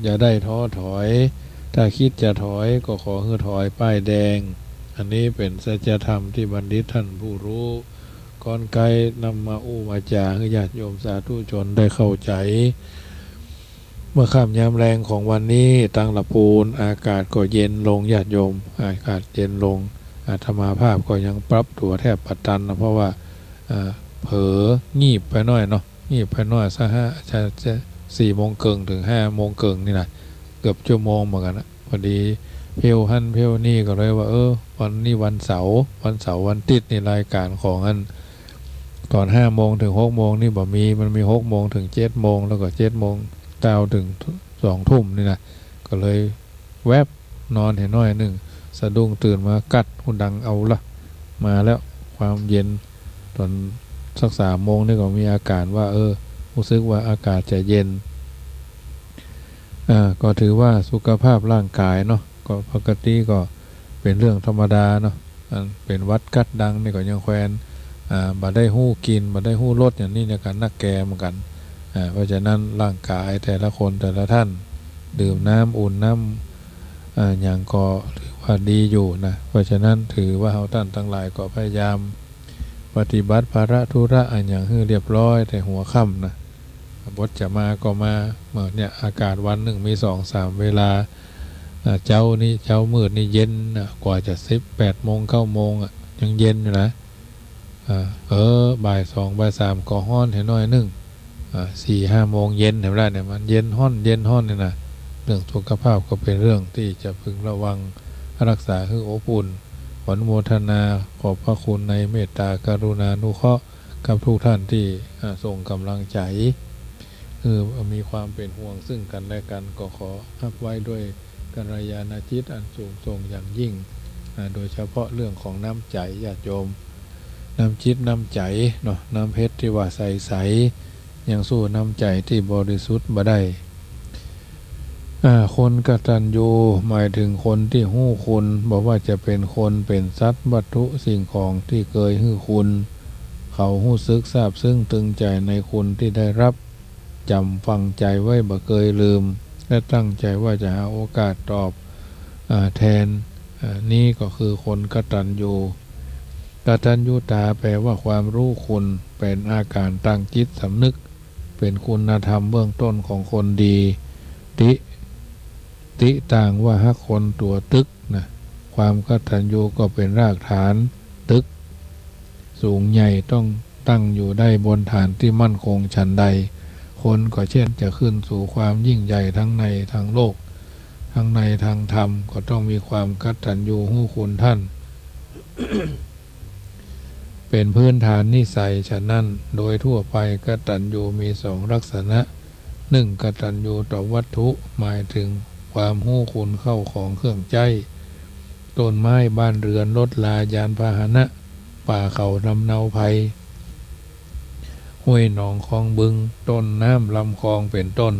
อย่าได้ท้อถอยถ้าคิดจะถอยก็ขอให้ถอยป้ายแดงอันนี้เป็นสัจธรรมที่บัณฑิตท่านผู้รู้ก่อนไกลนำมาอู้มาจาให้ญาติโยมสาธุชนได้เข้าใจเมื่อค่ำยามแรงของวันนี้ตั้งละปูนอากาศก็เย็นลงญาติโยมอากาศเย็นลงอาตมาภาพก็ยังปรับตัวแทบปัดตันนะเพราะว่าเผลองีบไปหน่อยเนาะงีบไปหน่อยจะ4 โมงครึ่งถึง5 โมงครึ่งนี่นะเกือบชั่วโมงเหมือนกันนะพอดีเพลหันเพลนี่ก็เลยว่าวันนี้วันเสาร์วันติดนี่รายการของอันก่อน5 โมงถึง6 โมงนี่บ่มีมันมี6 โมงถึง7 โมงแล้วก็7 โมงถึง2 ทุ่มนี่นะก็เลยแวบนอนเห็นน้อยหนึ่งสะดุ้งตื่นมากัดหูดังเอาละมาแล้วความเย็นตอนสัก3 โมงนี่ก็มีอาการว่ารู้สึกว่าอากาศจะเย็นก็ถือว่าสุขภาพร่างกายเนาะก็ปกติก็เป็นเรื่องธรรมดาเนาะเป็นวัดกัดดังนี่ก็ยังแควนบ่ได้หู้กินบ่ได้หู้รสอย่างนี้ในการนักแกเหมือนกันเพราะฉะนั้นร่างกายแต่ละคนแต่ละท่านดื่มน้ำอุ่นน้ำอย่างก็ถือว่าดีอยู่นะเพราะฉะนั้นถือว่าเราท่านทั้งหลายก็พยายามปฏิบัติภาระธุระอย่างให้เรียบร้อยแต่หัวค่ำนะบทจะมาก็มาเมื่อเนี่ยอากาศวันหนึ่งมี2-3 เวลาเจ้ามืดนี่เย็นกว่าจะ8 โมง 9 โมงยังเย็นอยู่นะบ่าย 2 บ่าย 3ก็ฮ้อนเห็นน้อยนึง4-5 โมงเย็นเห็นไหมเนี่ยมันเย็นฮ้อนเนี่ยนะเรื่องสุขภาพก็เป็นเรื่องที่จะพึงระวังรักษาให้อบอุ่นขออนุโมทนาขอบพระคุณในเมตตากรุณานุเคราะห์กับทุกท่านที่ส่งกำลังใจมีความเป็นห่วงซึ่งกันและกันก็ขอรับไว้ด้วยกัลยาณจิตอันสูงส่งอย่างยิ่งโดยเฉพาะเรื่องของน้ำใจญาติโยมน้ำจิตน้ำใจเนาะน้ำเพชรที่ว่าใสยังสู้น้ำใจที่บริสุทธิ์บ่ได้คนกตัญญูหมายถึงคนที่หู้คุณบอกว่าจะเป็นคนเป็นสัตว์วัตถุสิ่งของที่เคยให้คุณเขาหู้ซึกซาบซึ่งตึงใจในคุณที่ได้รับจำฝังใจไว้บ่เคยลืมและตั้งใจว่าจะหาโอกาสตอบแทนนี่ก็คือคนกตัญญูกตัญญูตาแปลว่าความรู้คุณเป็นอาการตั้งจิตสำนึกเป็นคุณธรรมเบื้องต้นของคนดีติต่างว่าฮักคนตัวตึกนะความกตัญญูก็เป็นรากฐานตึกสูงใหญ่ต้องตั้งอยู่ได้บนฐานที่มั่นคงฉันใดคนก็เช่นจะขึ้นสู่ความยิ่งใหญ่ทั้งในทางโลกทั้งในทางธรรมก็ต้องมีความกตัญญูรู้คุณท่าน เป็นพื้นฐานนิสัยฉะนั้นโดยทั่วไปกตัญญูมี2 ลักษณะ1กตัญญูต่อวัตถุหมายถึงความรู้คุณเข้าของเครื่องใจต้นไม้บ้านเรือนรถลายานพาหนะป่าเขาลำเนาภัยห้วยหนองคลองบึงต้นน้ำลำคลองเป็นต้น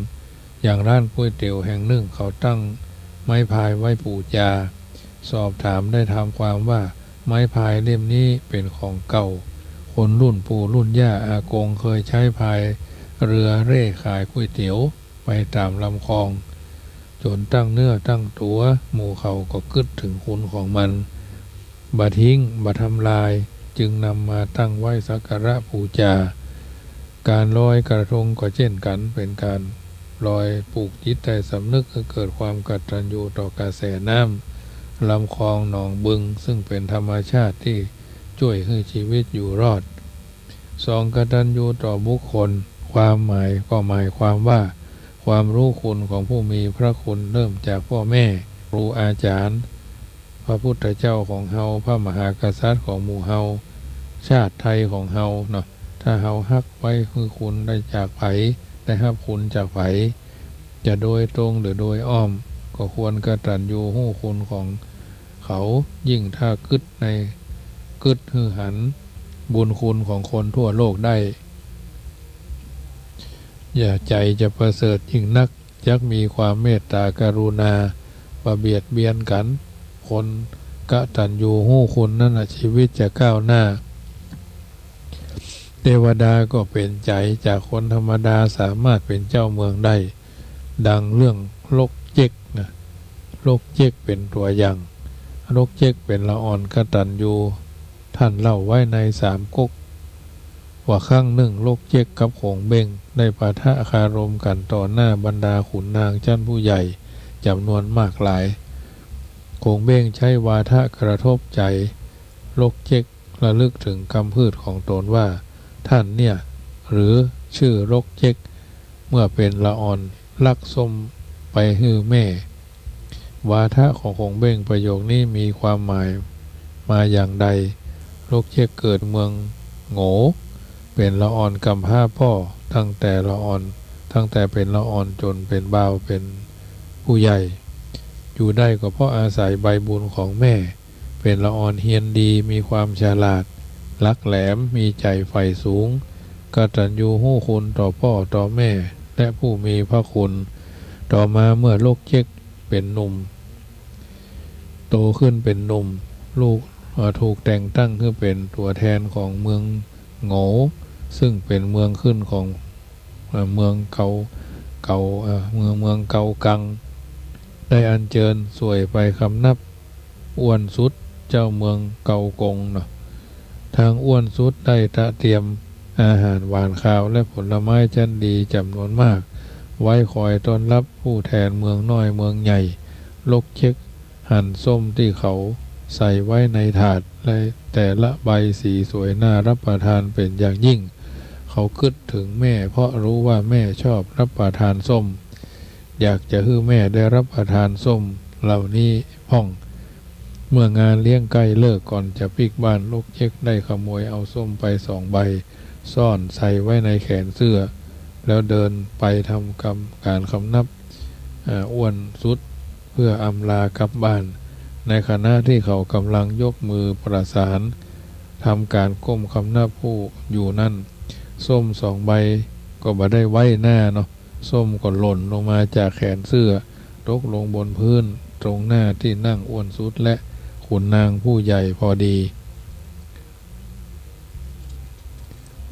อย่างร้านก๋วยเตี๋ยวแห่งหนึ่งเขาตั้งไม้พายไว้ปูจาสอบถามได้ทำความว่าไม้พายเล่มนี้เป็นของเก่าคนรุ่นปู่รุ่นย่าอากงเคยใช้พายเรือเร่ขายก๋วยเตี๋ยวไปตามลำคลองจนตั้งเนื้อตั้งตัวหมู่เขาก็กึดถึงคุณของมันบ่ทิ้งบ่ทำลายจึงนำมาตั้งไว้สักการะบูชาการลอยกระทงก็เช่นกันเป็นการลอยปลูกจิตใจสำนึกให้เกิดความกตัญญูต่อกระแสน้ำลำคลองหนองบึงซึ่งเป็นธรรมชาติที่ช่วยให้ชีวิตอยู่รอด2กตัญญูต่อบุคคลความหมายก็หมายความว่าความรู้คุณของผู้มีพระคุณเริ่มจากพ่อแม่ครูอาจารย์พระพุทธเจ้าของเฮาพระมหากษัตริย์ของหมู่เฮาชาติไทยของเฮาเนาะถ้าเฮาฮักไว้คือคุณได้จากไผได้รับคุณจากไผจะโดยตรงหรือโดยอ้อมก็ควรกตัญญูรู้คุณของเขายิ่งถ้ากึดหือหันบุญคุณของคนทั่วโลกได้อย่าใจจะประเสริฐยิ่งนักยักมีความเมตตากรุณาประเบียดเบียนกันคนกตัญญูรู้คุณนั่นแหละชีวิตจะก้าวหน้าเทวดาก็เป็นใจจากคนธรรมดาสามารถเป็นเจ้าเมืองได้ ดังเรื่องลกเจ๊กนะลกเจ๊กเป็นตัวอย่างลกเจ๊กเป็นละอ่อนกตัญญูท่านเล่าไว้ในสามก๊กว่าครั้งหนึ่งลกเจ๊กกับโขงเบ้งได้ปะทะคารมกันต่อหน้าบรรดาขุนนางชั้นผู้ใหญ่จำนวนมากหลายโขงเบ้งใช้วาทะกระทบใจลกเจ๊กระลึกถึงคำพูดของตนว่าท่านเนี่ยหรือชื่อลกเจ๊กเมื่อเป็นละอ่อนลักส้มไปฮื้อแม่วาทะของโขงเบ้งประโยคนี้มีความหมายมาอย่างใดลกเจ๊กเกิดเมืองโง่เป็นละอ่อนกำพร้าพ่อตั้งแต่เป็นละอ่อนจนเป็นบ่าวเป็นผู้ใหญ่อยู่ได้ก็เพราะอาศัยใบบุญของแม่เป็นละอ่อนเฮียนดีมีความฉลาดลักแหลมมีใจใฝ่สูงกตัญญูรู้คุณต่อพ่อต่อแม่และผู้มีพระคุณต่อมาเมื่อลกเจ๊กเป็นหนุ่มโตขึ้นเป็นหนุ่มลูกถูกแต่งตั้งขึ้นเป็นตัวแทนของเมืองโง่ซึ่งเป็นเมืองขึ้นของเมืองเมืองเกากังได้อัญเชิญสวยไปคำนับอ้วนสุดเจ้าเมืองเกากงเนาะทางอ้วนสุดได้เตรียมอาหารหวานข้าวและผลไม้ชั้นดีจำนวนมากไว้คอยต้อนรับผู้แทนเมืองน้อยเมืองใหญ่ลกเช็คหั่นส้มที่เขาใส่ไว้ในถาดและแต่ละใบสีสวยน่ารับประทานเป็นอย่างยิ่งเขาคิดถึงแม่เพราะรู้ว่าแม่ชอบรับประทานส้มอยากจะให้แม่ได้รับประทานส้มเหล่านี้พ่องเมื่องานเลี้ยงใกล้เลิกก่อนจะปิกบ้านลกเช็คได้ขโมยเอาส้มไป2 ใบซ่อนใส่ไว้ในแขนเสื้อแล้วเดินไปทำการคำนับอ้วนสุดเพื่ออำลากลับบ้านในขณะที่เขากำลังยกมือประสานทำการก้มคำนับผู้อยู่นั่นส้ม2 ใบก็บ่ได้ไว้หน้าเนาะส้มก็หล่นลงมาจากแขนเสื้อตกลงบนพื้นตรงหน้าที่นั่งอ้วนสุดและขุนนางผู้ใหญ่พอดี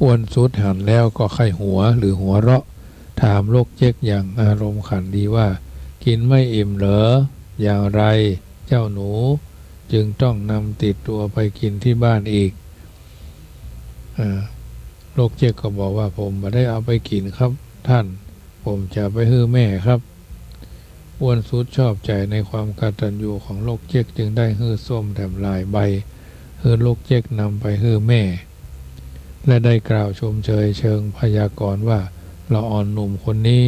อ้วนสุดหันแล้วก็ไข้หัวหรือหัวเราะถามลกเจ๊กอย่างอารมณ์ขันดีว่ากินไม่อิ่มเหรออย่างไรเจ้าหนูจึงต้องนำติดตัวไปกินที่บ้านอีกลกเจ๊กก็บอกว่าผมไม่ได้เอาไปกินครับท่านผมจะไปฮื้อแม่ครับอ้วนสุดชอบใจในความกตัญญูของลกเจ๊กจึงได้ฮื้อส้มแถมหลายใบฮื้อลกเจ๊กนำไปฮื้อแม่และได้กล่าวชมเชยเชิงพยากรณ์ว่าละอ่อนหนุ่มคนนี้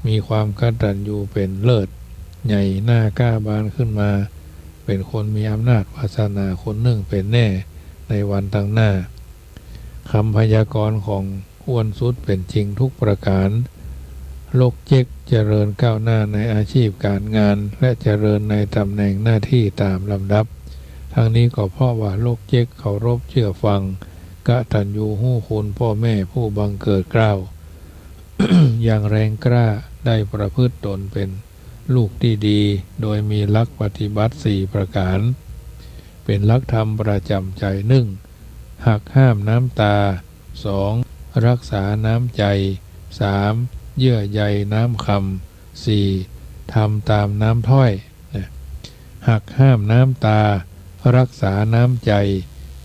มีความกตัญญูเป็นเลิศใหญ่หน้ากล้าบานขึ้นมาเป็นคนมีอำนาจวาสนาคนหนึ่งเป็นแน่ในวันตั้งหน้าคำพยากรณ์ของอ้วนสุดเป็นจริงทุกประการลกเจ๊กเจริญก้าวหน้าในอาชีพการงานและเจริญในตำแหน่งหน้าที่ตามลำดับทั้งนี้ก็เพราะว่าลกเจ๊กเคารพเชื่อฟังกตัญญูรู้คุณพ่อแม่ผู้บังเกิดเกล้า อย่างแรงกล้าได้ประพฤติตนเป็นลูกที่ดีโดยมีหลักปฏิบัติ4 ประการเป็นหลักธรรมประจำใจ1หักห้ามน้ำตา2รักษาน้ำใจ3เยื่อใยน้ำคำ4ทำตามน้ำถ้อยหักห้ามน้ำตารักษาน้ำใจ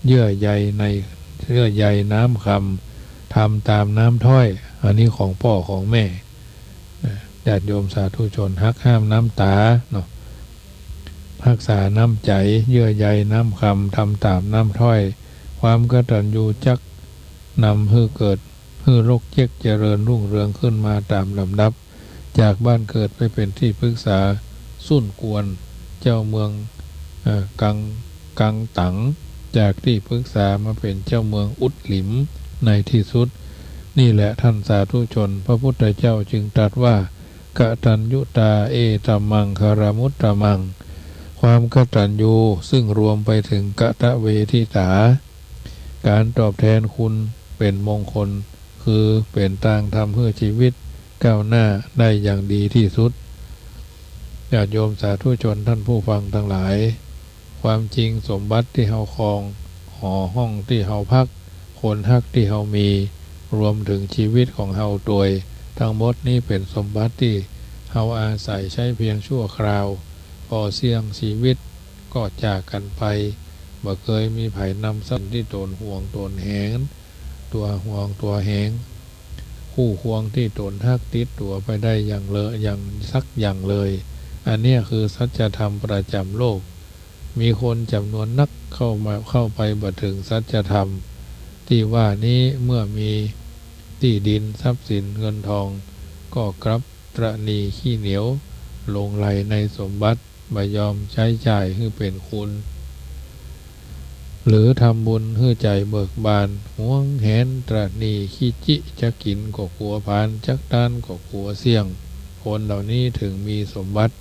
เยื่อใยน้ำคำทำตามน้ำถ้อยอันนี้ของพ่อของแม่ญาติโยมสาธุชนหักห้ามน้ำตาเนาะรักษาน้ำใจเยื่อใยน้ำคำทำตามน้ำถ้อยความกตัญญูจักนำให้เกิดให้ลกเจ๊กเจริญรุ่งเรืองขึ้นมาตามลำดับจากบ้านเกิดไปเป็นที่ปรึกษาสุ่นกวนเจ้าเมืองกังตังจากที่ปรึกษามาเป็นเจ้าเมืองอุดหลิมในที่สุดนี่แหละท่านสาธุชนพระพุทธเจ้าจึงตรัสว่ากตัญญูตาเอตัมมังคารมุตตมังความกตัญญูซึ่งรวมไปถึงกตเวทิตาการตอบแทนคุณเป็นมงคลคือเป็นทางทำให้ชีวิตก้าวหน้าได้อย่างดีที่สุดญาติโยมสาธุชนท่านผู้ฟังทั้งหลายความจริงสมบัติที่เฮาครองหอห้องที่เฮาพักคนฮักที่เฮามีรวมถึงชีวิตของเฮาโดย ทั้งหมดนี้เป็นสมบัติที่เฮาอาศัยใช้เพียงชั่วคราวพอเสี่ยงชีวิตก็จากกันไปบ่เคยมีไผนำสันที่ตนห่วงตนแหงตัวห่วงตัวแหงคู่ห่วงที่ตนฮักติดตัวไปได้อย่างอย่างสักอย่างเลยอันเนี้ยคือสัจธรรมประจำโลกมีคนจำนวนนักเข้าไปบ่ถึงสัจธรรมที่ว่านี้เมื่อมีที่ดินทรัพย์สินเงินทองก็กลับตระหนี่ขี้เหนียวหลงไหลในสมบัติบ่ยอมใช้จ่ายให้เป็นคุณหรือทำบุญให้ใจเบิกบานหวงแหนตระหนี่ขี้จิจะกินก็กลัวพานจักด้านก็กลัวเสี่ยงคนเหล่านี้ถึงมีสมบัติ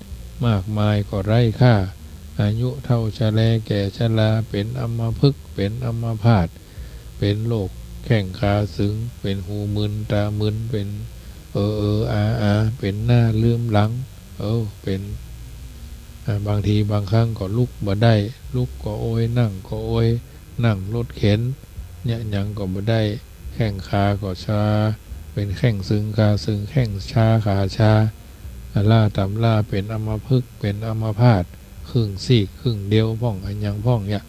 มากมายก็ไร้ค่าอายุเท่าชราแก่ชราเป็นอัมพฤกษ์เป็นอัมพาตเป็นโรคแข้งขาสึงเป็นหูมึนตามึนเป็นอาเป็นหน้าลืมหลังเป็นบางทีบางครั้งก็ลุกบ่ได้ลุกก็โอยนั่งก็โอยนั่งรถเข็นเนี่ยยังก็บ่ได้แข้งขาก็ชาเป็นแข้งสึงขาสึงแข้งชาขาชาล่าตำล่าเป็นอัมพฤกษ์เป็นอัมพาตครึ่งซีกครึ่งเดียวพ่องอันยังพ่องเนี่ย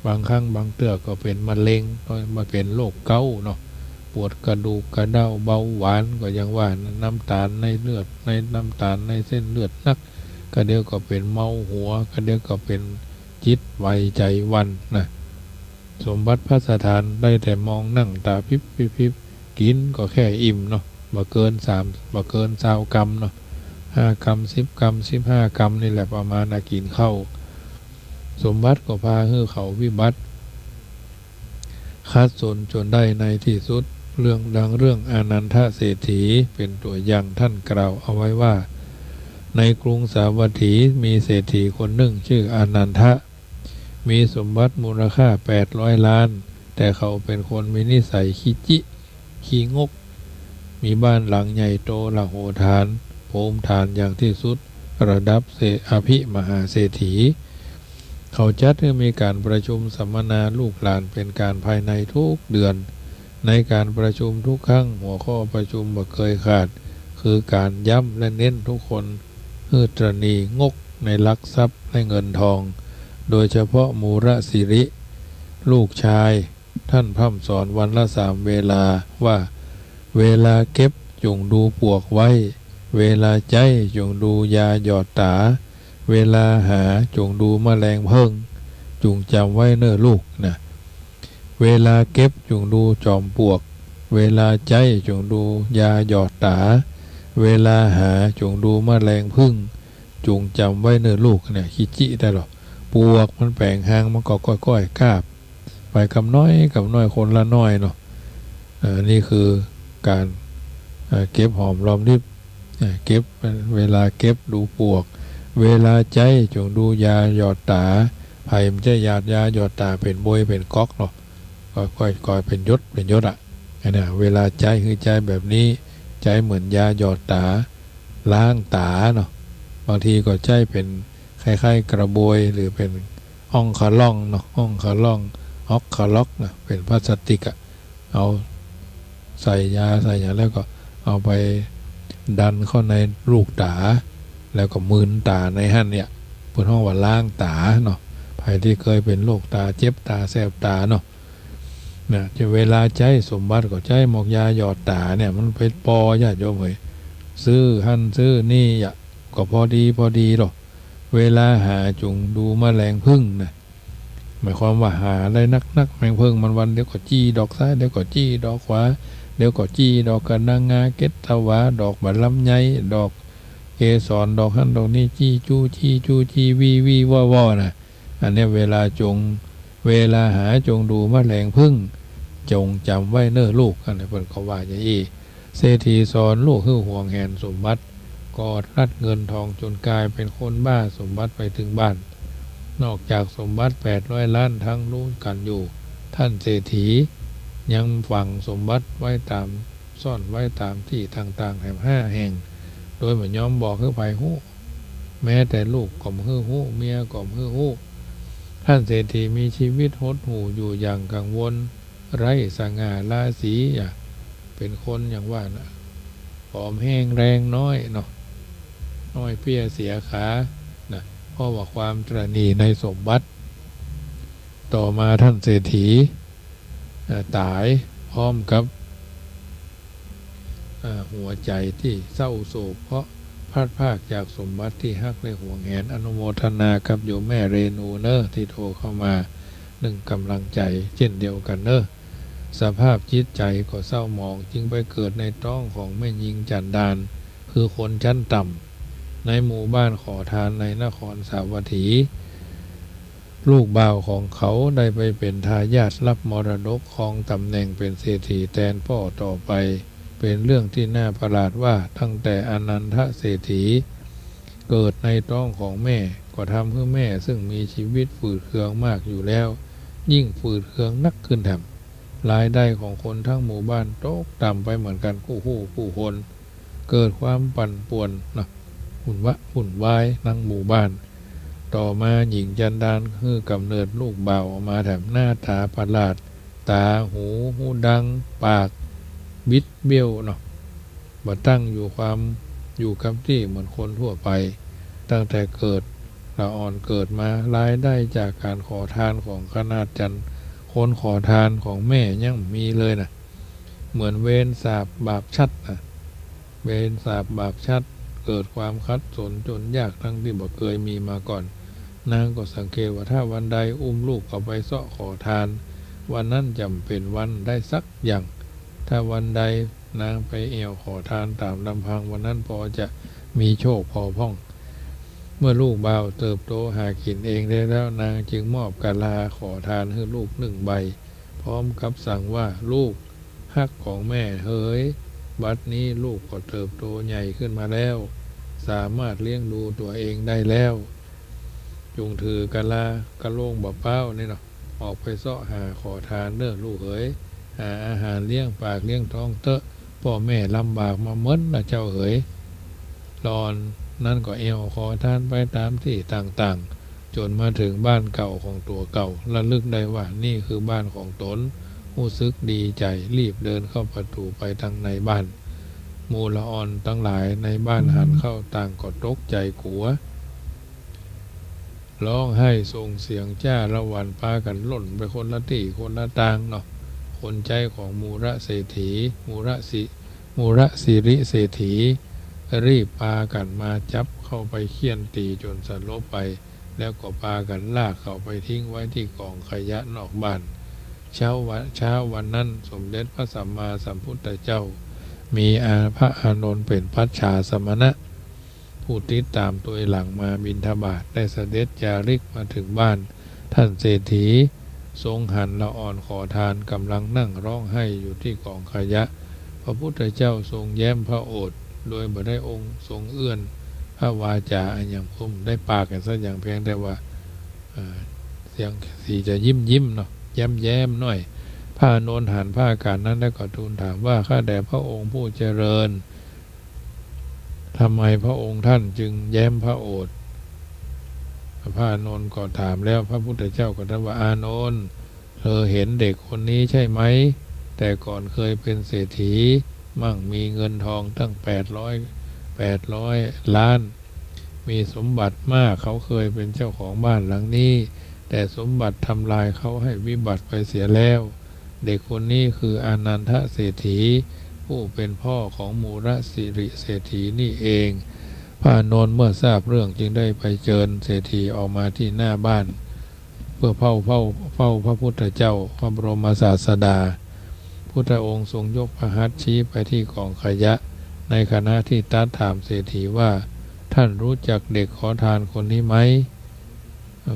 บางครั้งบางเตือก็เป็นมะเร็งมาเป็นโรคเกาต์เนาะปวดกระดูกกระเด้าเบาหวานก็ยังว่าน้ำตาลในเลือดในน้ำตาลในเส้นเลือดนักก็เดี๋ยวก็เป็นเมาหัวก็เดี๋ยวก็เป็นจิตไวใจวันนะสมบัติพระสถานได้แต่มองนั่งตาพิบพิบพิบกินก็แค่อิ่มเนาะบ่เกิน20 กรัมเนาะ5 กรัม10 กรัม15 กรัมนี่แหละประมาณกินเข้าสมบัติก็พาให้เขาวิบัติคัดสนจนได้ในที่สุดเรื่องอานันทเศรษฐีเป็นตัวอย่างท่านกล่าวเอาไว้ว่าในกรุงสาวัตถีมีเศรษฐีคนหนึ่งชื่ออานันทะมีสมบัติมูลค่า800 ล้านแต่เขาเป็นคนมีนิสัยขี้จิขี้งกมีบ้านหลังใหญ่โตละโหฐานโภมฐานอย่างที่สุดระดับอภิมหาเศรษฐีเขาจัดให้มีการประชุมสัมมนาลูกหลานเป็นการภายในทุกเดือนในการประชุมทุกครั้งหัวข้อประชุมบ่เคยขาดคือการย้ำและเน้นทุกคนให้ตระหนี่งกในลักทรัพย์และเงินทองโดยเฉพาะมูระสิริลูกชายท่านพร่ำสอนวันละ3 เวลาว่าเวลาเก็บจงดูปวกไว้เวลาใจจงดูยาหยอดตาเวลาหาจงดูแมลงเพิ่งจงจำไว้เน้อลูกนะเวลาเก็บจงดูจอมปวกเวลาใจจงดูยาหยอดตาเวลาหาจงดูแมลงพึ่งจงจำไว้เน้อลูกเนี่ยคิจิได้หรอปวกมันแปลงหางมันก็ก้อยๆกาบไปกำน้อยคนละน้อยเนาะนี่คือการเก็บหอมรอมริบเก็บเวลาเก็บดูปวกเวลาใจจงดูยาหยอดตาไผ่มันจะยาหยอดตาเป็นบวยเป็นก๊อกเนาะก้อยเป็นยศอ่ะเนี่ยเวลาใจคือใจแบบนี้ใจเหมือนยาหยอดตาล้างตาเนาะบางทีก็ใจเป็นคล้ายๆกระบวยหรือเป็นอ่องคาล่องเนาะอ่องคาล่องออกคาล็อกนะเป็นพลาสติกอ่ะเอาใส่ยาแล้วก็เอาไปดันเข้าในลูกตาแล้วก็มืนตาในหั่นเนี่ยเพิ่นห้องว่าล้างตาเนาะใครที่เคยเป็นโรคตาเจ็บตาแสบตาเนาะเนี่ยจะเวลาใจสมบัติก็ใจหมอกยาหยอดตาเนี่ยมันเป็นปอญาติโยมเอ้ยซื้อหั่นซื้อนี่อ่ะก็พอดีหรอกเวลาหาจงดูแมลงพึ่งนะหมายความว่าหาได้นักแมงพึ่งมันวันเดี๋ยวก็จี้ดอกซ้ายเดี๋ยวก็จี้ดอกขวาเดี๋ยวก็จี้ดอกกระนางาเก็ดตะวาดอกบะลำไยดอกเกสรดอกหั่นดอกนี้จี้จูวีว่อนะอันนี้เวลาหาจงดูแมลงพึ่งจงจำไว้เน้อลูกอันนี้เพิ่นก็ว่าอย่างนี้เศรษฐีสอนลูกให้ห่วงแหนสมบัติกอดรัดเงินทองจนกลายเป็นคนบ้าสมบัติไปถึงบ้านนอกจากสมบัติ800 ล้านทั้งรู้กันอยู่ท่านเศรษฐียังฝังสมบัติไว้ตามซ่อนไว้ตามที่ต่างๆแห่ง5 แห่งโดยเหมือนยอมบอกให้ไปฮู้แม้แต่ลูกก็ไม่ฮู้เมียก็ไม่ฮู้ท่านเศรษฐีมีชีวิตหดหู่อยู่อย่างกังวลไร้สง่าราศีเป็นคนอย่างว่านะ ผอมแห้งแรงน้อยเนาะน้อยเพี้ยเสียขานะเพราะว่าความตระหนี่ในสมบัติต่อมาท่านเศรษฐีตายพร้อมกับหัวใจที่เศร้าโศกเพราะพลาดพลาดจากสมบัติที่ฮักและห่วงแหนอนุโมทนากับโยมแม่เรนูเนอร์ที่โทรเข้ามาหนึ่งกำลังใจเช่นเดียวกันเนอสภาพจิตใจก็เศร้าหมองจึงไปเกิดในท้องของแม่หญิงจันดานคือคนชั้นต่ำในหมู่บ้านขอทานในนครสาวัตถีลูกบ่าวของเขาได้ไปเป็นทายาทรับมรดกของตำแหน่งเป็นเศรษฐีแทนพ่อต่อไปเป็นเรื่องที่น่าประหลาดว่าตั้งแต่อนันทเศรษฐีเกิดในท้องของแม่ก็ทำให้แม่ซึ่งมีชีวิตฝืดเคืองมากอยู่แล้วยิ่งฝืดเคืองนักขึ้นแถมรายได้ของคนทั้งหมู่บ้านตกต่ำไปเหมือนกันผู้คนเกิดความปั่นป่วนนะหุ่นวายทั้งหมู่บ้านต่อมาหญิงจันดานคือกำเนิดลูกบ่าวออกมาแถมหน้าตาประหลาดตาหูดังปากบิดเบี้ยวเนาะบ่ตั้งอยู่กับที่เหมือนคนทั่วไปตั้งแต่เกิดละอ่อนเกิดมารายได้จากการขอทานของคณะจันคนขอทานของแม่ยังมีเลยนะเหมือนเวรสาบบาปชัดนะเวรสาบบาปชัดเกิดความคัดสนจนยากทั้งที่บ่เคยมีมาก่อนนางก็สังเกตว่าถ้าวันใดอุ้มลูกเอาไปเสาะขอทานวันนั้นจำเป็นวันได้สักอย่างถ้าวันใดนางไปเอวขอทานตามลำพังวันนั้นพอจะมีโชคพอพ่องเมื่อลูกบ่าวเติบโตหากินเองได้แล้วนางจึงมอบกะลาขอทานให้ลูก1 ใบพร้อมกับสั่งว่าลูกฮักของแม่เฮ้ยบัดนี้ลูกก็เติบโตใหญ่ขึ้นมาแล้วสามารถเลี้ยงดูตัวเองได้แล้วจงถือกะลากะโลงบ่เป้านี่เนาะออกไปเสาะหาขอทานเด้อลูกเอ๋ยหาอาหารเลี้ยงปากเลี้ยงท้องเตอะพ่อแม่ลำบากมาเม้นนะเจ้าเอ๋ยรอนนั่นก็เอวขอทานไปตามที่ต่างๆจนมาถึงบ้านเก่าของตัวเก่าระลึกได้ว่านี่คือบ้านของตนรู้สึกดีใจรีบเดินเข้าประตูไปทางในบ้านมูละอ่อนทั้งหลายในบ้านหันเข้าต่างก็ตกใจกลัวร้องไห้ส่งเสียงจ้าละวันพากันหล่นไปคนละที่คนละทางเนาะคนใจของมูระเศรษฐีมูระสิริเศรษฐีรีบพากันมาจับเข้าไปเฆี่ยนตีจนสลบไปแล้วก็พากันลากเขาไปทิ้งไว้ที่กองขยะนอกบ้านเช้าวันนั้นสมเด็จพระสัมมาสัมพุทธเจ้ามีพระอานนท์เป็นพัชชาสมณะผู้ติดตามตัวหลังมาบิณฑบาตได้เสด็จจาริกมาถึงบ้านท่านเศรษฐีทรงหันละอ่อนขอทานกำลังนั่งร้องไห้อยู่ที่กองขยะพระพุทธเจ้าทรงแย้มพระโอษฐ์โดยบ่ได้องค์ทรงเอื้อนพระวาจาอันอย่างคมได้ปากกันซะอย่างเพียงแต่ว่าเสียงสีจะยิ้มเนาะแย้มหน่อยพระอานนท์หันพระอาการนั้นได้ก็ทูลถามว่าข้าแต่พระองค์ผู้เจริญทำไมพระองค์ท่านจึงแย้มพระโอษฐ์พระอานนท์ก็ถามแล้วพระพุทธเจ้าก็ตรัสว่าอานนท์เธอเห็นเด็กคนนี้ใช่ไหมแต่ก่อนเคยเป็นเศรษฐีมั่งมีเงินทองตั้ง800 ล้านมีสมบัติมากเขาเคยเป็นเจ้าของบ้านหลังนี้แต่สมบัติทำลายเขาให้วิบัติไปเสียแล้วเด็กคนนี้คืออานันทเศรษฐีผู้เป็นพ่อของมูระสิริเศรษฐีนี่เองพระอานนท์เมื่อทราบเรื่องจึงได้ไปเชิญเศรษฐีออกมาที่หน้าบ้านเพื่อเฝ้าพระพุทธเจ้าพระบรมศาสดาพุทธองค์ทรงยกพระหัตถ์ชี้ไปที่กองขยะในขณะที่ตรัสถามเศรษฐีว่าท่านรู้จักเด็กขอทานคนนี้ไหม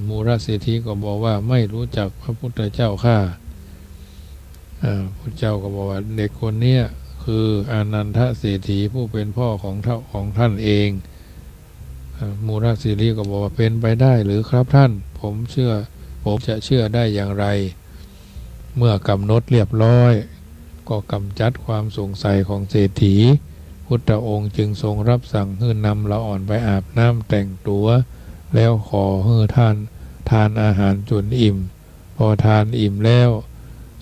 มูระเศรษฐีก็บอกว่าไม่รู้จักพระพุทธเจ้าข้าพระเจ้าก็บอกว่าเด็กคนนี้คืออานันทเศรษฐีผู้เป็นพ่อของท่านเองมูระเศรษฐีก็บอกว่าเป็นไปได้หรือครับท่านผมจะเชื่อได้อย่างไรเมื่อกำหนดเรียบร้อยก็กำจัดความสงสัยของเศรษฐีพุทธองค์จึงทรงรับสั่งให้นำละอ่อนไปอาบน้ำแต่งตัวแล้วขอให้ทานอาหารจนอิ่มพอทานอิ่มแล้ว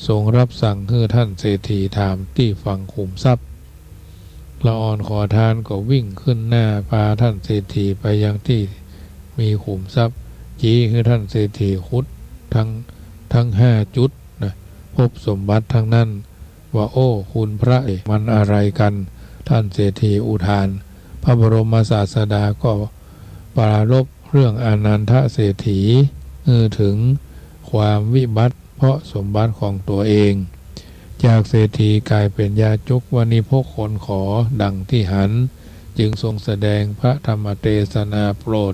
ทรงรับสั่งให้ท่านเศรษฐีถามที่ฝั่งขุมทรัพย์ ละอ่อนขอทานก็วิ่งขึ้นหน้าพาท่านเศรษฐีไปยังที่มีขุมทรัพย์จี้คือท่านเศรษฐีคุดทั้ง5 จุดนะพบสมบัติทั้งนั้นว่าโอ้คุณพระมันอะไรกันท่านเศรษฐีอุทานพระบรมศาสดาก็ปรารภเรื่องอนันทเศรษฐีถึงความวิบัติเพราะสมบัติของตัวเองจากเศรษฐีกลายเป็นยาจกวานิพกคนขอดังที่หันจึงทรงแสดงพระธรรมเทศนาโปรด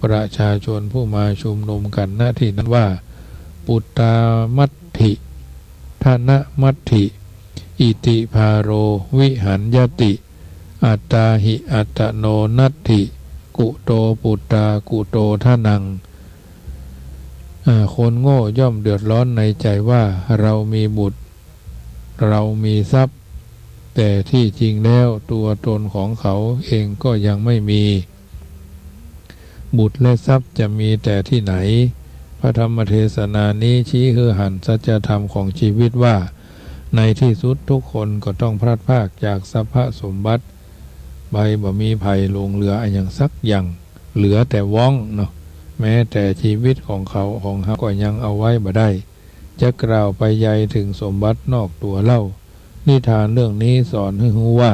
ประชาชนผู้มาชุมนุมกันหน้าที่นั้นว่าปุตตามัตถิธนมัตถิอิติภาโรวิหันยติอัตตาหิอัตโนนัตถิกุโตปุตตากุโตทานังคนโง่ย่อมเดือดร้อนในใจว่าเรามีบุตรเรามีทรัพย์แต่ที่จริงแล้วตัวตนของเขาเองก็ยังไม่มีบุตรและทรัพย์จะมีแต่ที่ไหนพระธรรมเทศนานี้ชี้คือหันสัจธรรมของชีวิตว่าในที่สุดทุกคนก็ต้องพลัดพรากจากทรัพย์สมบัติใบบ่มีภัยลงเหลืออย่างสักอย่างเหลือแต่ว่องเนาะแม้แต่ชีวิตของเขาก็ยังเอาไว้บ่ได้จะกล่าวไปใหญ่ถึงสมบัตินอกตัวเล่านิทานเรื่องนี้สอนให้รู้ว่า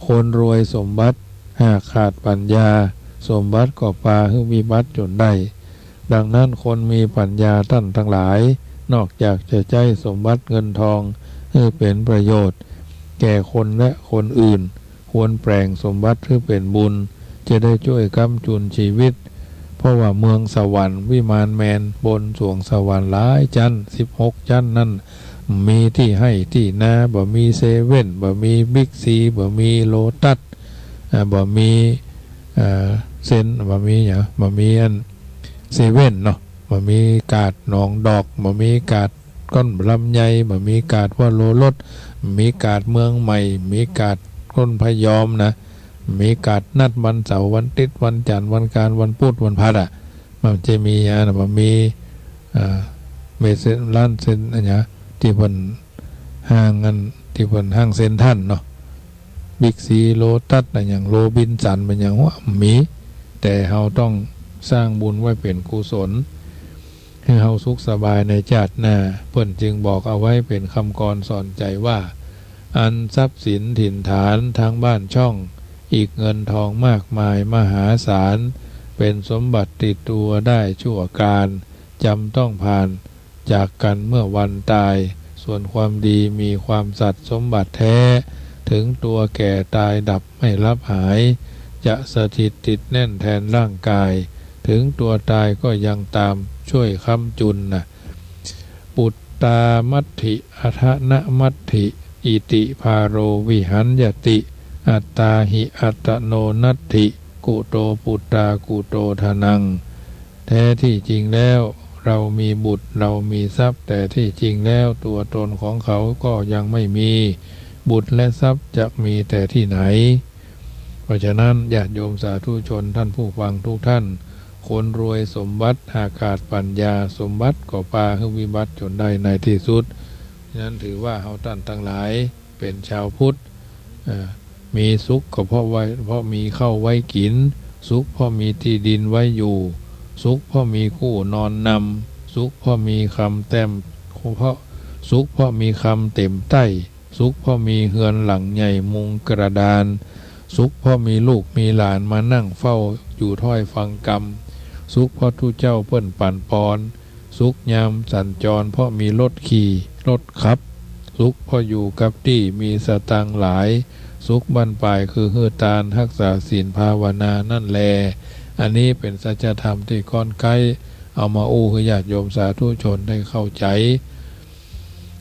คนรวยสมบัติหากขาดปัญญาสมบัติก็พาให้วิบัติจนได้ดังนั้นคนมีปัญญาท่านทั้งหลายนอกจากจะใช้สมบัติเงินทองให้เป็นประโยชน์แก่คนและคนอื่นควรแปลงสมบัติให้เป็นบุญจะได้ช่วยค้ำจุนชีวิตเพราะว่าเมืองสวรรค์วิมานแมนบนสวงสวรรค์หลายชั้น16 ชั้นนั่นมีที่ให้ที่นาบ่มีเซเว่นบ่มีบิ๊กซีบ่มีโลตัสบ่มีเซนบ่มีอย่างบ่มีอันเซเว่นเนาะบ่มีกาดหนองดอกบ่มีกาดก้อนลำไยบ่มีกาดว่าโลรถมีกาดเมืองใหม่มีกาดก้นพยอมนะมีกาดนัดวันเสาร์วันอาทิตย์วันจันทร์วันการวันพุธวันพฤหัสมันจะมีมันมีเมสเซนร้านเซนอะไรเงี้ยที่เพิ่นห้างกันที่เพิ่นห้างเซ็นทรัลเนาะบิ๊กซีโลตัสอะไรอย่างโรบินสันเป็นอย่างว่ามีแต่เราต้องสร้างบุญไว้เป็นกุศลให้เราสุขสบายในชาติหน้าเพิ่นจึงบอกเอาไว้เป็นคำกรสอนใจว่าอันทรัพย์สินถิ่นฐานทางบ้านช่องอีกเงินทองมากมายมหาศาลเป็นสมบัติติดตัวได้ชั่วการจำต้องผ่านจากกันเมื่อวันตายส่วนความดีมีความสัตย์สมบัติแท้ถึงตัวแก่ตายดับไม่รับหายจะสถิตติดแน่นแทนร่างกายถึงตัวตายก็ยังตามช่วยค้ำจุนนะปุตตามัตถิอัทนมัตถิอิติภาโรวิหันยติอัตตาหิอัตโนนัตถิกุโตปุตตากุโตทานังแท้ที่จริงแล้วเรามีบุตรเรามีทรัพย์แต่ที่จริงแล้วตัวตนของเขาก็ยังไม่มีบุตรและทรัพย์จะมีแต่ที่ไหนเพราะฉะนั้นญาติโยมสาธุชนท่านผู้ฟังทุกท่านคนรวยสมบัติหากขาดปัญญาสมบัติก็พาให้วิบัติจนได้ในที่สุดฉะนั้นถือว่าเฮาท่านทั้งหลายเป็นชาวพุทธมีสุขก็เพราะมีข้าวไว้กินสุขเพราะมีที่ดินไว้อยู่สุขเพราะมีคู่นอนนำสุขเพราะมีคำเต็มเพราะสุขเพราะมีคำเต็มใต้สุขเพราะมีเฮือนหลังใหญ่มุงกระดานสุขเพราะมีลูกมีหลานมานั่งเฝ้าอยู่ถ้อยฟังกรรมสุขเพราะทุเจ้าเปิ้นปั่นปอนสุขยามสัญจรเพราะมีรถขี่รถขับสุขเพราะอยู่กับที่มีสตางค์หลายสุขบรรปลายคือฮือตาลรักษาศีลภาวนานั่นแลอันนี้เป็นสัจธรรมที่ค่อนใกล้เอามาอู้ให้ญาติโยมสาธุชนได้เข้าใจ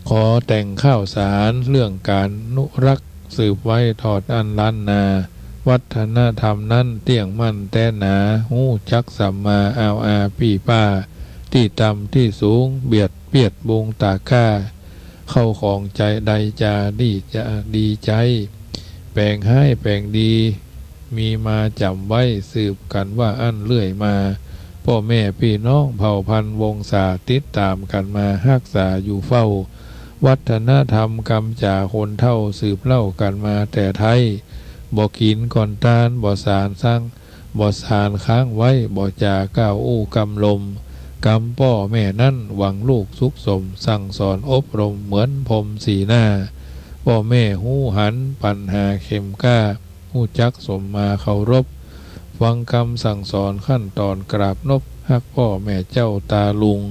ขอแต่งข้าวสารเรื่องการนุรักษ์สืบไว้ทอดอันล้านนาวัฒนธรรมนั้นเตี่ยงมั่นแต่หนาหูจักสัมมาอาพี่ป้าที่ต่ำที่สูงเบียดเปียดบงตาค่าเข้าของใจใดจะดีใจแปลงให้แปลงดีมีมาจำไว้สืบกันว่าอันเลื่อยมาพ่อแม่พี่น้องเผ่าพันธุ์วงศาติดตามกันมารักษาอยู่เฝ้า วัฒนธรรมกำจ่าคนเท่าสืบเล่ากันมาแต่ไทยบ่กินก่อนตาลบ่สารสร้างบ่สารค้างไว้บ่จาก้าวอู้กำลมกำพ่อแม่นั่นหวังลูกสุขสมสั่งสอนอบรมเหมือนพรมสีหน้าพ่อแม่หูหันปัญหาเข็มกล้าหูจักสมมาเคารพฟังคำสั่งสอนขั้นตอนกราบนบฮักพ่อแม่เจ้าตาลุง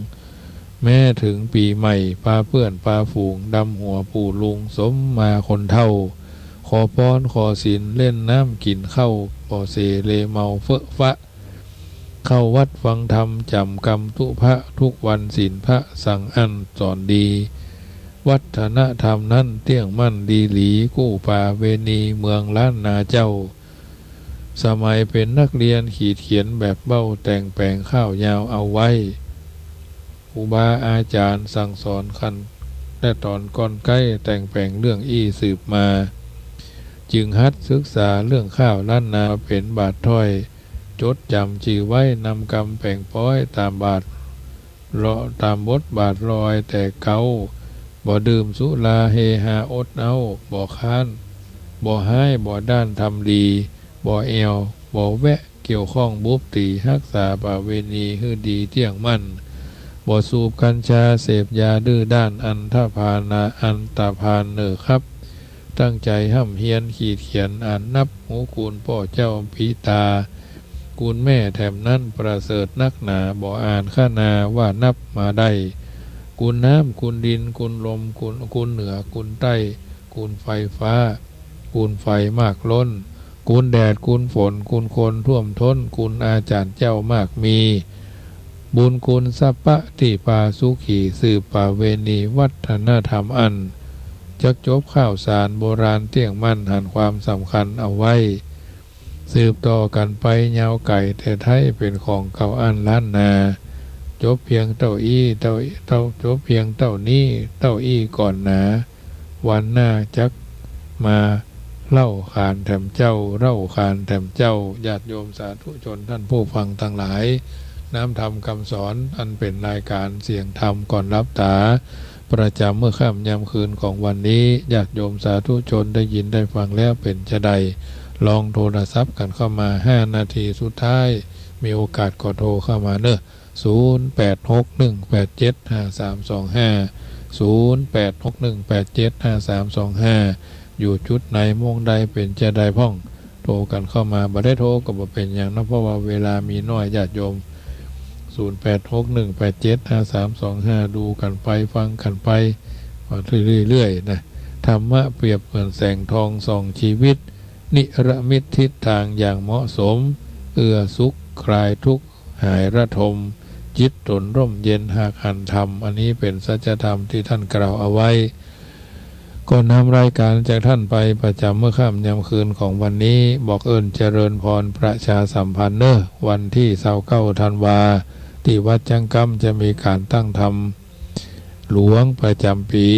แม้ถึงปีใหม่ปาเพื่อนปาฝูงดำหัวปู่ลุงสมมาคนเท่าขอพรขอศีลเล่นน้ำกินข้าวบ่เสเลเมาเฟอะฟะเข้าวัดฟังธรรมจำกรรมทุพระทุกวันศีลพระสั่งอันสอนดีวัฒนธรรมนั้นเที่ยงมั่นดีหลีกู้ป่าเวณีเมืองล้านนาเจ้าสมัยเป็นนักเรียนขีดเขียนแบบเบ้าแต่งแปลงข้าวยาวเอาไว้ครูบาอาจารย์สั่งสอนคันและตอนก่อนใกล้แต่งแปลงเรื่องอี้สืบมาจึงหัดศึกษาเรื่องข้าวล้านนาเป็นบาทถ้อยจดจำชื่อไว้นำกรรมแปลงป้อยตามบาทตามบทบาทลอยแต่เก่าบ่ดื่มสุราเฮฮาอดเอาบ่ค้านบ่ให้บ่ด้านทำดีบ่แอวบ่แวะเกี่ยวข้องบุบตีรักษาประเวณีให้ดีเที่ยงมั่นบ่สูบกัญชาเสพยาดื้อด้านอันธพานาอันตาพานเนอครับตั้งใจห้ำเฮียนขีดเขียนอ่านนับหูคูณพ่อเจ้าพิตากูลแม่แถมนั้นประเสริฐนักหนาบ่อ่านข้านาว่านับมาได้กูลน้ำกูลดินกูลลมกูลเหนือกูลใต้กูลไฟฟ้ากูลไฟมากล้นกูลแดดกูลฝนกูลคนท่วมท้นกูลอาจารย์เจ้ามากมีบุญกุลสัพพะที่ปาสุขีสืบป่าเวณีวัฒนธรรมอันจักจบข้าวสารโบราณเที่ยงมั่นหันความสำคัญเอาไว้สืบต่อกันไปยาวไก่แต่ไทยเป็นของเก่าอันล้านนาจบเพียงเต้าอี้จบเพียงเต้านี้เต้าอี้ก่อนหนาวันหน้าจักมาเล่าขานแถมเจ้าเล่าขานแถมเจ้าญาติโยมสาธุชนท่านผู้ฟังทั้งหลายน้ำธรรมคำสอนอันเป็นรายการเสียงธรรมก่อนรับตาประจำเมื่อค่ำยามคืนของวันนี้ญาติโยมสาธุชนได้ยินได้ฟังแล้วเป็นจะใดลองโทรศัพท์กันเข้ามา5 นาทีสุดท้ายมีโอกาสก็โทรเข้ามาเนอะ0861875325 0861875325อยู่จุดไหนมงใดเป็นจะใดพ่องโทรกันเข้ามาบ่ได้โทรก็บ่เป็นอย่างนั้นเพราะว่าเวลามีน้อยญาติโยม0861875325ดูกันไปฟังกันไปเรื่อยๆนะธรรมะเปรียบเหมือนแสงทองส่องชีวิตนิรมิตทิศทางอย่างเหมาะสมเอื้อสุขคลายทุกข์หายระทมจิตตนร่มเย็นหากหันธรรมอันนี้เป็นสัจธรรมที่ท่านกล่าวเอาไว้ก็นำรายการจากท่านไปประจำเมื่อค่ำยามคืนของวันนี้บอกเอิญเจริญพรประชาสัมพันธ์เนอะวันที่29 ธันวาที่วัดจังกำจะมีการตั้งธรรมหลวงประจำปี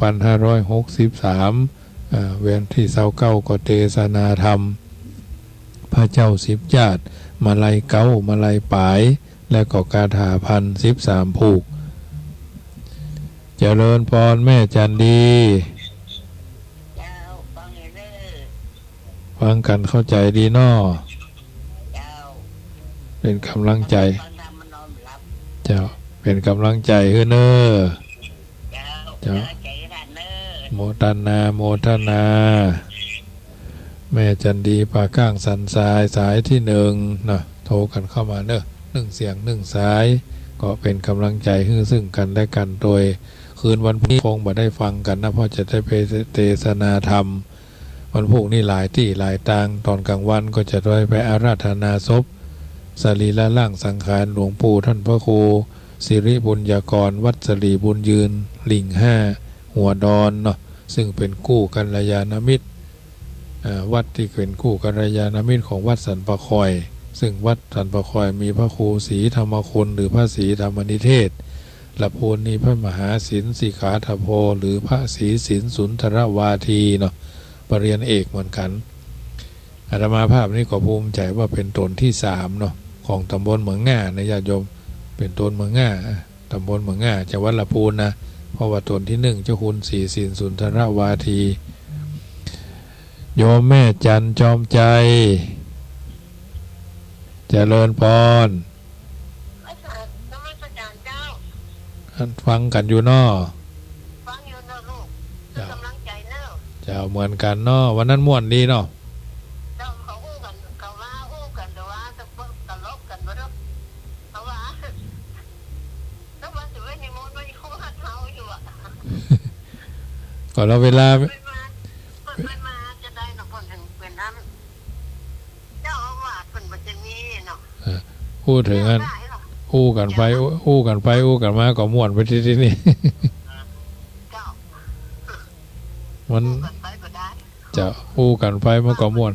2563เวันที่29ก็เทศนาธรรมพระเจ้า10 ญาติมาลัยเก้ามาลัยปายและก็คาถาพัน13 ผูกเจริญพรแม่จันดีฟังกันเข้าใจดีน้อเป็นกำลังใจเจ้าเป็นกำลังใจให้เนอเจ้าโมทนาโมทนาแม่จันดีปาก้างสันสายสายที่1นะโทรกันเข้ามาเนอะ1 เสียง 1 สายก็เป็นกำลังใจให้ซึ่งกันและกันโดยคืนวันพรุ่งนี้คงบ่ได้ฟังกันนะเพราะจะได้ไปเทศนาธรรมวันพรุ่งนี้หลายที่หลายทางตอนกลางวันก็จะได้ไปอาราธนาศพสรีระร่างสังขารหลวงปู่ท่านพระครูสิริบุญญากรวัดสรีบุญยืนลิง5หัวดอนเนาะซึ่งเป็นกู้กัลยาณมิตรวัดที่เป็นกู้กัลยาณมิตรของวัดสันปะคอยซึ่งวัดสันปะคอยมีพระครูศรีธรรมคุณหรือพระศรีธรรมนิเทศและภูลนี้พระมหาศิลป์สิขาถโพหรือพระศรีศิลป์สุนทรวาทีเนาะปริญญาเอกเหมือนกันอาตมาภาพนี้ก็ภูมิใจว่าเป็นตนที่3เนาะของตำบลเมืองง่าในญาติโยมเป็นตนเมืองง่าตำบลเมืองง่าจังหวัดลำพูนนะ เพราะว่าตนที่หนึ่งเจ้าคุณศรีสินสุนทรวาทีโยมแม่จันจอมใจเจริญพรฟังกันอยู่นอฟังอยู่เนอะลูกกำลังใจเนอะเจ้าเหมือนกันนอวันนั้นม่วนดีเนาะเจ้าเขาอู้กันเขาว่าอู้กันแต่ว่าจะตลกกันบ่เด้อเขาว่าแล้วว่าสิไว้ในโมดไว้คู่หัดเฮาอยู่อ่ะก่อนเราเวลาไม่มาจะได้เนาะเพิ่นถึงเป็นนั้นเจ้าอาวาสเพิ่นบ่จะมีเนาะพูดถึงอันอู้กันไปอู้กันไปอู้กันมาก็ม่วนไปที่นี่มันจะอู้กันไปมันก็ม่วน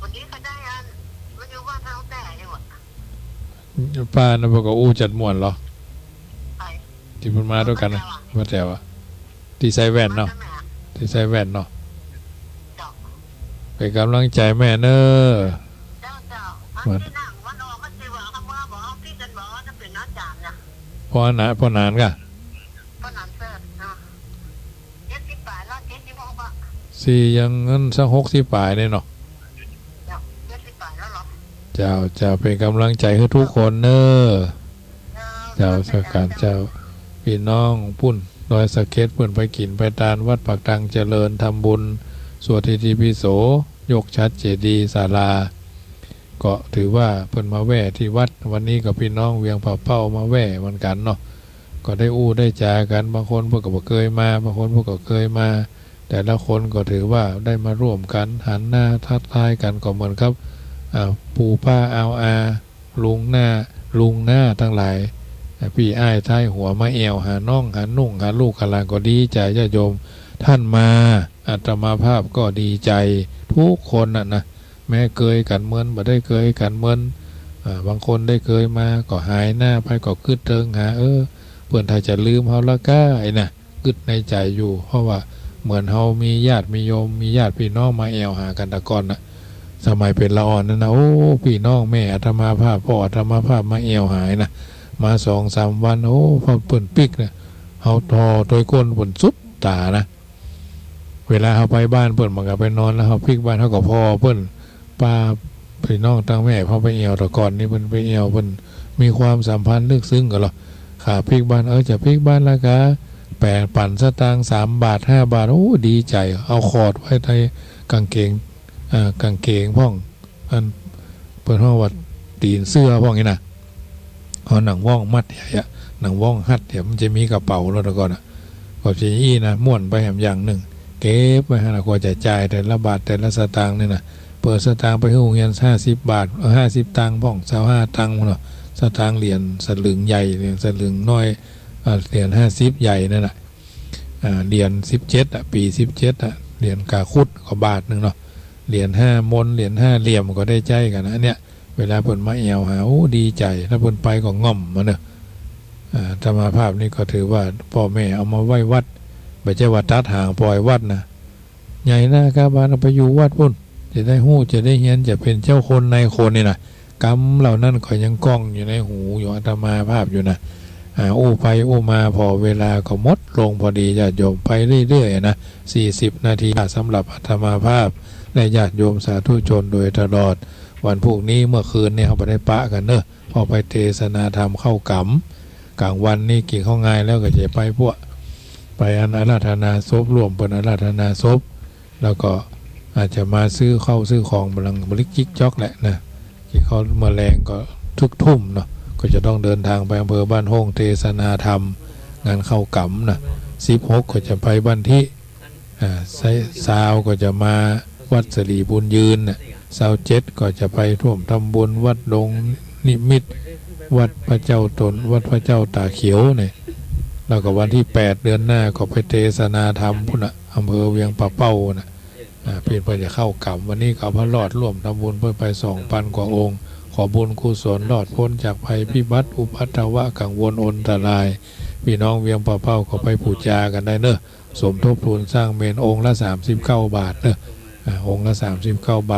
วันนี้เขาได้อันมันอยู่ว่าเท้าแต่ยังวะป้านะบอกว่าอู้จัดม่วนเหรอที่มันมาด้วยกันนะมาแต่ว่าที่ใส่แว่นเนาะที่ใส่แว่นเนาะเป็นกำลังใจแม่เนอมันพอนานก็สี่ยังงั้นสัก60 ปลายเนี่ยเนาะเจ้าเป็นกำลังใจให้ทุกคนเนอเจ้าสักการเจ้าพี่น้องปุ่นดอยสะเก็ดเปิ่นไปกินไปตานวัดปากตังเจริญทำบุญสวดทิติปิโสยกชัดเจดีย์ศาลาก็ถือว่าเพิ่นมาแว่ที่วัดวันนี้กับพี่น้องเวียงผาเป้ามาแว่เหมือนกันเนาะก็ได้อู้ได้จากันบางคนพวกก็บ่เคยมาบางคนพวกก็เคยมาแต่ละคนก็ถือว่าได้มาร่วมกันหันหน้าทักทายกันก็เหมือนครับปู่ป้าอาลุงหน้าทั้งหลายพี่อ้ายท้ายหัวมาแอวหาน้องหานุ่งหาลูกหาหลานก็ดีใจญาติโยมท่านมาอาตมาภาพก็ดีใจทุกคนนะแม้เคยกันเมินบ่ได้เคยกันเมินบางคนได้เคยมาก็หายหน้าไปก็คึดเติงหาเพื่อนไทยจะลืมเฮาละก้าไอ้น่ะคึดในใจอยู่เพราะว่าเหมือนเฮามีญาติมีโยมมีญาติพี่น้องมาแอวหากันตะก่อนน่ะสมัยเป็นละอ่อนนั่นนะโอ้พี่น้องแม่อาตมาภาพพ่ออาตมาภาพมาแอวหายนะมา2-3 วันโอ้พอเปิ่นปิกเนี่ยเฮาทอโดยก้นเปิ่นสุดตานะเวลาเฮาไปบ้านเปิ่นมันก็ไปนอนแล้วเฮาปิกบ้านเฮาก็พ่อเปิ่นป้าพี่น้องตั้งแม่พอไปแอวตะก่อนนี่เปิ่นไปแอวเปิ่นมีความสัมพันธ์ลึกซึ้งกันหรอขาปิกบ้านจะปิกบ้านละกะแปลปั่นสตางค์3 บาท5 บาทโอ้ดีใจเอาขอดไว้ในกางเกงพ่องอันเปิ่นเฮาว่าตีนเสื้อพ่องนี่นะเอาหนังว่องมัดเนี่ยหนังว่องหัดเดี๋ยวมันจะมีกระเป๋าแล้วตะก่อนก็จะอี้นะม่วนไปแหมอย่างหนึ่งเก็บไปหาก็จะจ่ายแต่ละบาทแต่ละสตางค์นี่นะเปิดสตางค์ไปให้โรงเรียน50 บาท50 ตังค์พ่อง25 ตังค์เนาะสตางค์เหรียญสลึงใหญ่เหรียญสลึงน้อยเหรียญ50ใหญ่นั่นแหละเหรียญ17ปี17เหรียญกาคุดก็บาทนึงเนาะเหรียญ5 มนเหรียญ5 เหลี่ยมก็ได้ใจกันนะเนี่ยเวลาเปิ่นมาแอวหาโอ้ดีใจถ้าเปิ่นไปก็ง่อมมาเนอะธรรมภาพนี่ก็ถือว่าพ่อแม่เอามาไว้วัดไม่ใช่ว่าตัดห่างปล่อยวัดนะใหญ่หน้ากาบานเอาไปอยู่วัดพุ่นจะได้หู้จะได้เฮียนจะเป็นเจ้าคนในคนนี่นะกรรมเหล่านั้นก็ยังก้องอยู่ในหูอยู่ธรรมภาพอยู่นะอู้ไปอู้มาพอเวลาก็หมดลงพอดีญาติโยมไปเรื่อยๆนะ40 นาทีสำหรับธรรมภาพและญาติโยมสาธุชนโดยตลอดวันพวกนี้เมื่อคืนเนี่ยเขาไปได้ปะกันเนอะพอไปเทศนาธรรมเข้ากลางวันนี่กินข้าวง่ายแล้วก็จะไปพวกไปอาราธนาศพรวมเป็นอาราธนาศพแล้วก็อาจจะมาซื้อข้าวซื้อของบลังบริจิกจอกแหละนะที่เขาเมื่อแรงก็ทุกทุ่มเนาะก็จะต้องเดินทางไปอำเภอบ้านห้องเทศนาธรรมงานเข้ากำนะ16ก็จะไปบ้านที่ซาวก็จะมาวัดสรีบุญยืนนะ27ก็จะไปร่วมทำบุญวัดดงนิมิตรวัดพระเจ้าตนวัดพระเจ้าตาเขียวเนี่ยแล้วก็วันที่8 เดือนหน้าก็ไปเทศนาธรรมพุ่นนะอำเภอเวียงป่าเป้านะเพื่อนจะเข้ากำวันนี้ก็พระรอดร่วมทำบุญเพื่อไป2,000 กว่าองค์ขอบุญกุศลรอดพ้นจากภัยพิบัติอุปัตถวะกังวลอนตรายพี่น้องเวียงป่าเป้าก็ไปบูชากันได้เนอะสมทบทุนสร้างเมนองค์ละ39 บาทเนอะองค์ละ39 บาท